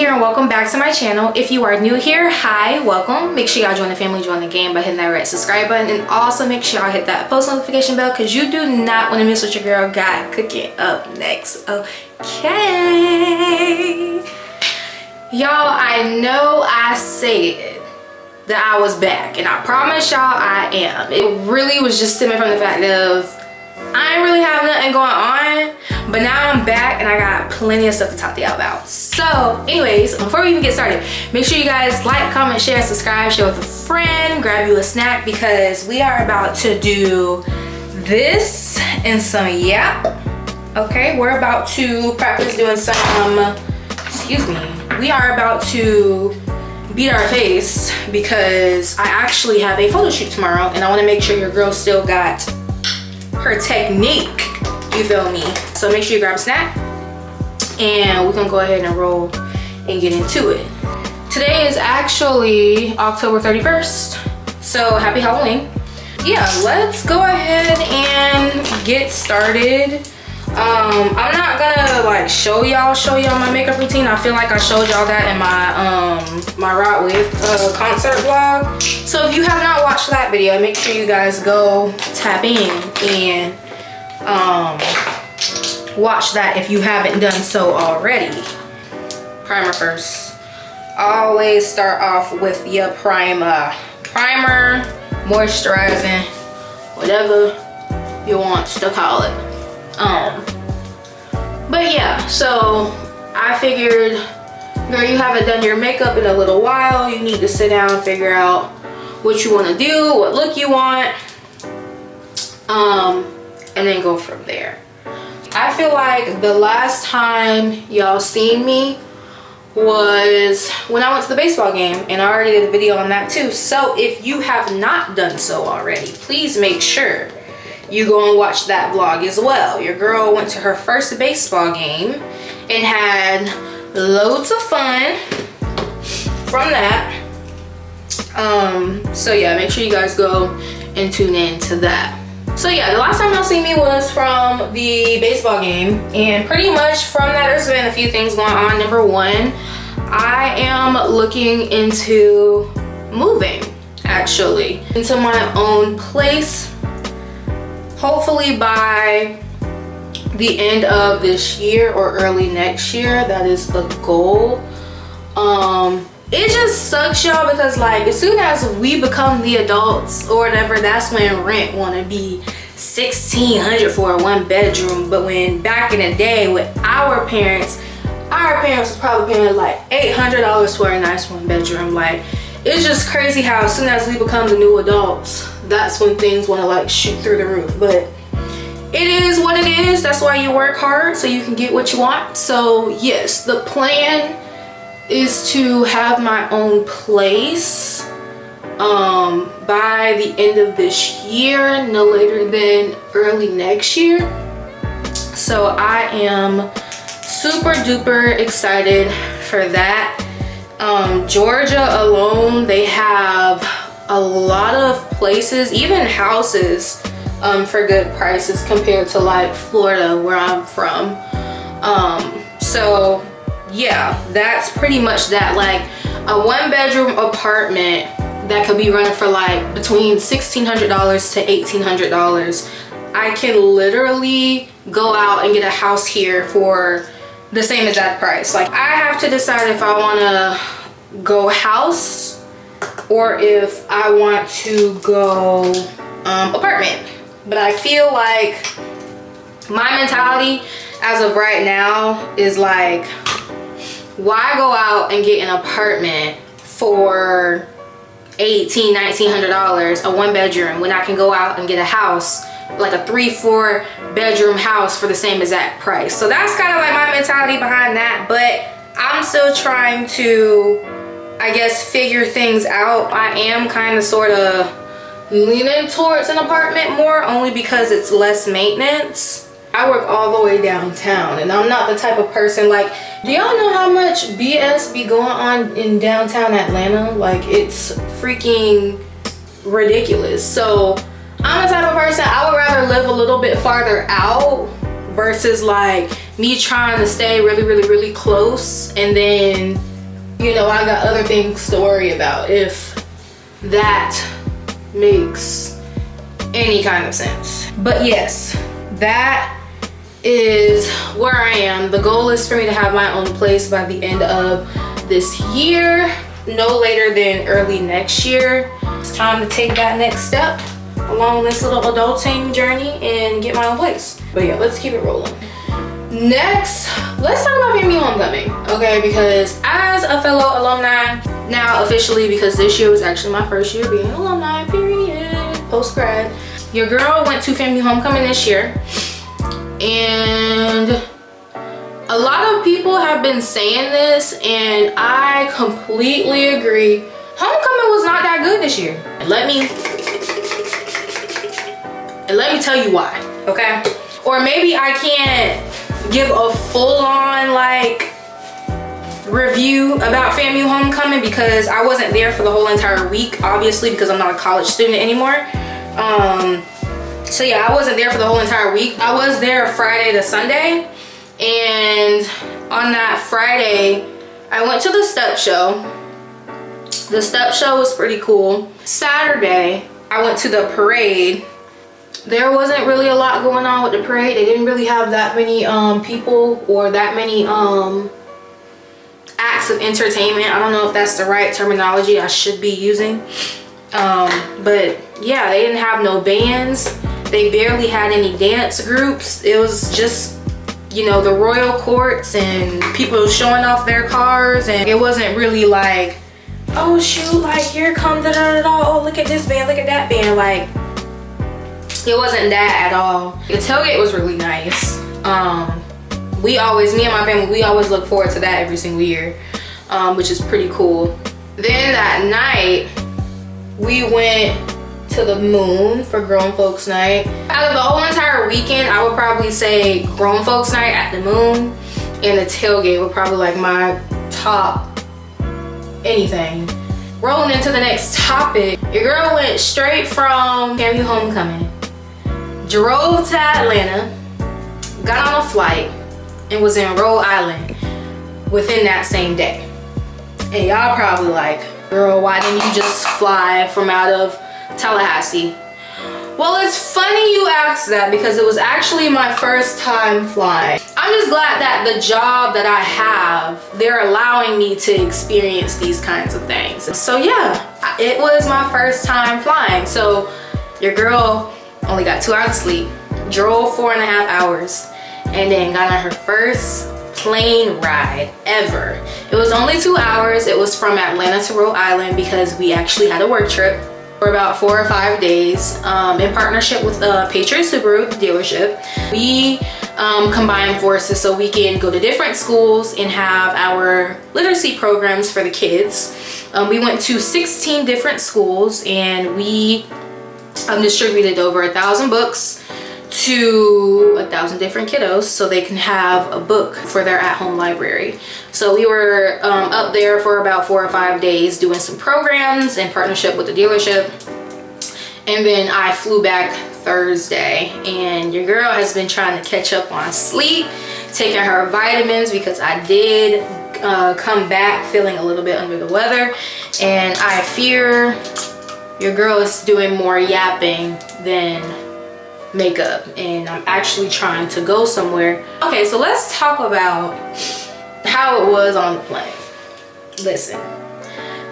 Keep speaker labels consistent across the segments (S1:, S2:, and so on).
S1: here and welcome back to my channel. If you are new here, hi, welcome. Make sure y'all join the family, join the game by hitting that red subscribe button, and also make sure y'all hit that post notification bell because you do not want to miss what your girl got cooking up next. Okay, y'all, I know I said that I was back, and I promise y'all I am. It really was just stemming from the fact of I ain't really have nothing going on, but now I'm back and I got plenty of stuff to talk to y'all about. So anyways, before we even get started, make sure you guys like, comment, share, subscribe, share with a friend, grab you a snack because we are about to do this and some yap. Okay, we're about to practice doing some, excuse me, we are about to beat our face because I actually have a photo shoot tomorrow and I want to make sure your girl still got her technique, you feel me? So make sure you grab a snack and we're gonna go ahead and roll and get into it. Today is actually October 31st, so happy Halloween. Yeah, let's go ahead and get started. I'm not gonna like show y'all my makeup routine. I feel like I showed y'all that in my my Rot With concert vlog. So if you have not watched that video, make sure you guys go tap in and watch that if you haven't done so already. Primer first. Always start off with your primer, moisturizing, whatever you want to call it. But yeah, so I figured, girl, you haven't done your makeup in a little while. You need to sit down and figure out what you want to do, what look you want, and then go from there. I feel like the last time y'all seen me was when I went to the baseball game, and I already did a video on that too. So if you have not done so already, please make sure you go and watch that vlog as well. Your girl went to her first baseball game and had loads of fun from that. So yeah, make sure you guys go and tune in to that. So yeah, the last time y'all seen me was from the baseball game, and pretty much from that there's been a few things going on. Number one, I am looking into moving actually into my own place. Hopefully by the end of this year or early next year. That is the goal. It just sucks, y'all, because like as soon as we become the adults or whatever, that's when rent want to be $1,600 for a 1-bedroom. But when back in the day with our parents was probably paying like $800 for a nice 1-bedroom. Like, it's just crazy how as soon as we become the new adults, that's when things want to like shoot through the roof. But it is what it is. That's why you work hard, so you can get what you want. So yes, the plan is to have my own place by the end of this year, no later than early next year. So I am super duper excited for that. Georgia alone, they have a lot of places, even houses, for good prices compared to like Florida where I'm from. So yeah, that's pretty much that. Like a 1-bedroom apartment that could be running for like between $1,600 to $1,800. I can literally go out and get a house here for the same exact price. Like I have to decide if I want to go house or if I want to go apartment. But I feel like my mentality as of right now is like, why go out and get an apartment for $1,800, $1,900, a 1-bedroom, when I can go out and get a house, like a 3-4 bedroom house for the same exact price? So that's kind of like my mentality behind that. But I'm still trying to, I guess, figure things out. I am kind of sort of leaning towards an apartment more, only because it's less maintenance. I work all the way downtown, and I'm not the type of person like, do y'all know how much BS be going on in downtown Atlanta? Like, it's freaking ridiculous. So I'm the type of person, I would rather live a little bit farther out versus like me trying to stay really close and then you know, I got other things to worry about, if that makes any kind of sense. But yes, that is where I am. The goal is for me to have my own place by the end of this year, no later than early next year. It's time to take that next step along this little adulting journey and get my own place. But yeah, let's keep it rolling. Next, let's talk about FAMU homecoming, okay? Because as a fellow alumni, now officially, because this year was actually my first year being an alumni, period, post-grad. Your girl went to FAMU homecoming this year, and a lot of people have been saying this, and I completely agree. Homecoming was not that good this year. And let me tell you why, okay? Or maybe I can't give a full-on like review about FAMU homecoming because I wasn't there for the whole entire week, obviously, because I'm not a college student anymore. So yeah, I wasn't there for the whole entire week. I was there Friday to Sunday, and on that Friday I went to the step show. The step show was pretty cool. Saturday I went to the parade. There wasn't really a lot going on with the parade. They didn't really have that many people or that many acts of entertainment. I don't know if that's the right terminology I should be using. But yeah, they didn't have no bands. They barely had any dance groups. It was just, you know, the royal courts and people showing off their cars, and it wasn't really like, oh shoot, like here come da da da da, oh look at this band, look at that band. Like, it wasn't that at all. The tailgate was really nice. Me and my family, we always look forward to that every single year, which is pretty cool. Then that night, we went to the Moon for Grown Folks Night. Out of the whole entire weekend, I would probably say Grown Folks Night at the Moon and the tailgate were probably like my top anything. Rolling into the next topic, your girl went straight from FAMU homecoming, drove to Atlanta, got on a flight, and was in Rhode Island within that same day. And y'all probably like, girl, why didn't you just fly from out of Tallahassee? Well, it's funny you asked that because it was actually my first time flying. I'm just glad that the job that I have, they're allowing me to experience these kinds of things. So yeah, it was my first time flying. So your girl only got 2 hours of sleep, drove 4.5 hours, and then got on her first plane ride ever. It was only 2 hours. It was from Atlanta to Rhode Island because we actually had a work trip for about 4 or 5 days in partnership with Patriot Subaru, the dealership. We combined forces so we can go to different schools and have our literacy programs for the kids. We went to 16 different schools, and we distributed over 1,000 books to 1,000 different kiddos so they can have a book for their at-home library. So we were up there for about 4 or 5 days doing some programs in partnership with the dealership, and then I flew back Thursday, and your girl has been trying to catch up on sleep, taking her vitamins because I did come back feeling a little bit under the weather, and I fear your girl is doing more yapping than makeup, and I'm actually trying to go somewhere. Okay, so let's talk about how it was on the plane. Listen,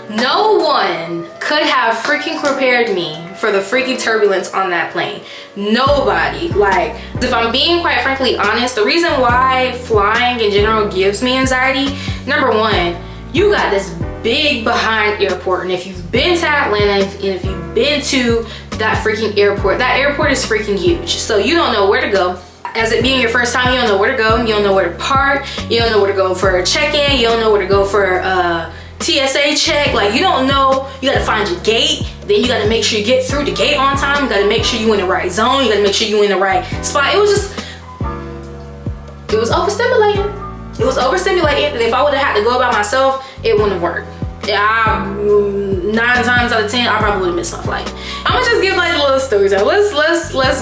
S1: no one could have freaking prepared me for the freaking turbulence on that plane. Nobody. Like, if I'm being quite frankly honest, the reason why flying in general gives me anxiety, number one, you got this big behind airport, and if you've been to Atlanta and if you've been to that freaking airport, that airport is freaking huge. So you don't know where to go. As it being your first time, you don't know where to go. You don't know where to park. You don't know where to go for a check-in. You don't know where to go for a TSA check. Like, you don't know. You gotta find your gate. Then you gotta make sure you get through the gate on time. You gotta make sure you're in the right zone. You gotta make sure you're in the right spot. It was overstimulating. It was overstimulating, and if I would have had to go by myself, it wouldn't have worked. 9 times out of 10, I probably would have missed my flight. I'm gonna just give like a little story time. Let's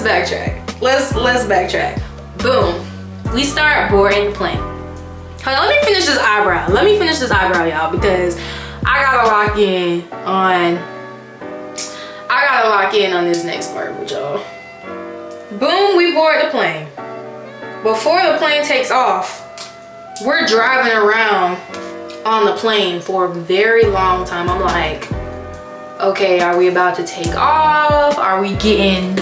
S1: backtrack. Let's backtrack. Boom. We start boarding the plane. Hold on, let me finish this eyebrow. Let me finish this eyebrow, y'all, because I gotta lock in on this next part with y'all. Boom, we board the plane. Before the plane takes off, we're driving around on the plane for a very long time. I'm like, okay, are we about to take off? Are we getting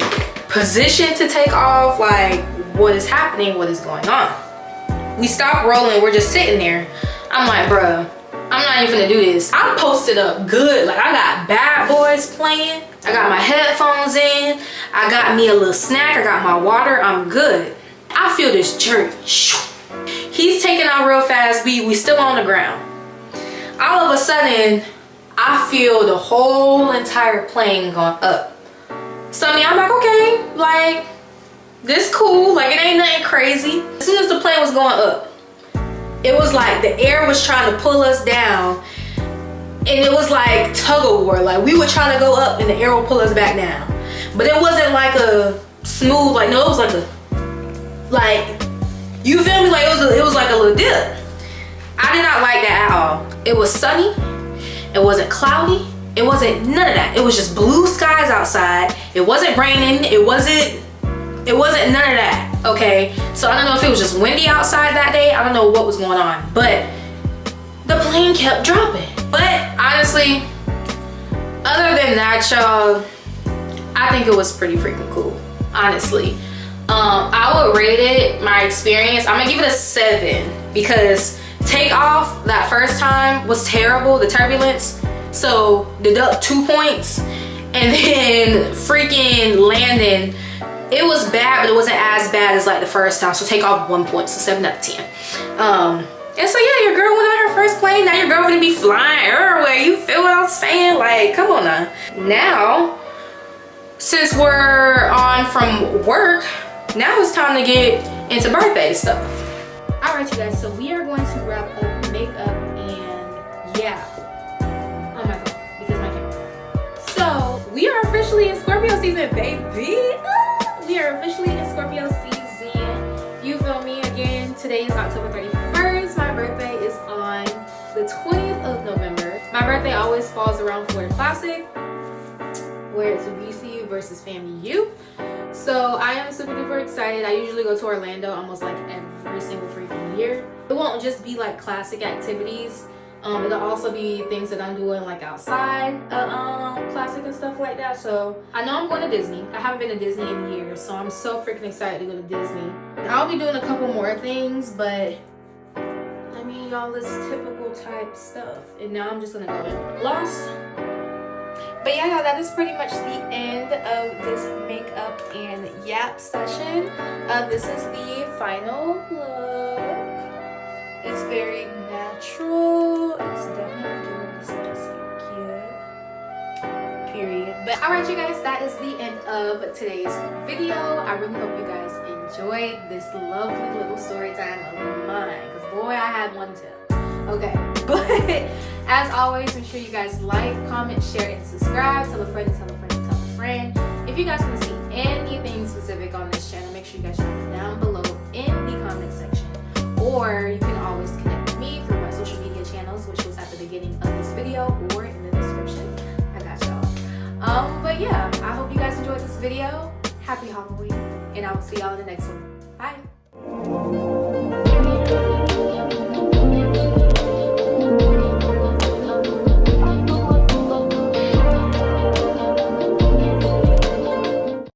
S1: positioned to take off? Like, what is happening? What is going on? We stop rolling, we're just sitting there. I'm like, bruh, I'm not even gonna do this. I posted up good. Like, I got Bad Boys playing. I got my headphones in. I got me a little snack. I got my water. I'm good. I feel this jerk. He's taking out real fast. We still on the ground. All of a sudden, I feel the whole entire plane going up. So I mean, I'm like, okay, like, this cool. Like, it ain't nothing crazy. As soon as the plane was going up, it was like the air was trying to pull us down, and it was like tug of war. Like, we were trying to go up and the air would pull us back down. But it wasn't like a smooth, like, no, it was like a, like, you feel me? Like, it was like a little dip. I did not like that at all. It was sunny. It wasn't cloudy. It wasn't none of that. It was just blue skies outside. It wasn't raining. It wasn't none of that, okay? So I don't know if it was just windy outside that day. I don't know what was going on, but the plane kept dropping. But honestly, other than that, y'all, I think it was pretty freaking cool, honestly. I would rate it, my experience, I'm gonna give it a 7 because takeoff that first time was terrible, the turbulence. So deduct 2 points, and then freaking landing, it was bad, but it wasn't as bad as like the first time. So take off 1 point, so 7 out of 10. And so yeah, your girl went on her first plane. Now your girl gonna be flying everywhere. You feel what I'm saying? Like, come on now. Now, since we're on from work, now it's time to get into birthday stuff. All right, you guys. So we are going to wrap up makeup and yeah. Oh my god, because my camera. So we are officially in Scorpio season, baby. We are officially in Scorpio season. You feel me? Again, today is October 31st. My birthday is on the 20th of November. My birthday always falls around Florida Classic, where it's a VCU versus FAMU. So I am super duper excited. I usually go to Orlando almost like every single freaking year. It won't just be like classic activities. It'll also be things that I'm doing like outside classic and stuff like that. So I know I'm going to Disney. I haven't been to Disney in years, so I'm so freaking excited to go to Disney. I'll be doing a couple more things, but I mean, y'all, this typical type stuff. And now I'm just gonna go in gloss. But yeah, that is pretty much the end of this makeup and yap session. This is the final look. It's very natural. It's definitely doing this just cute. Period. But alright, you guys, that is the end of today's video. I really hope you guys enjoyed this lovely little story time of mine. Because boy, I had one tip. Okay, but as always, make sure you guys like, comment, share, and subscribe. Tell a friend, tell a friend, tell a friend. If you guys want to see anything specific on this channel, make sure you guys drop it down below in the comment section. Or you can always connect with me through my social media channels, which was at the beginning of this video or in the description. I got y'all. But yeah, I hope you guys enjoyed this video. Happy Halloween, and I will see y'all in the next one. Bye.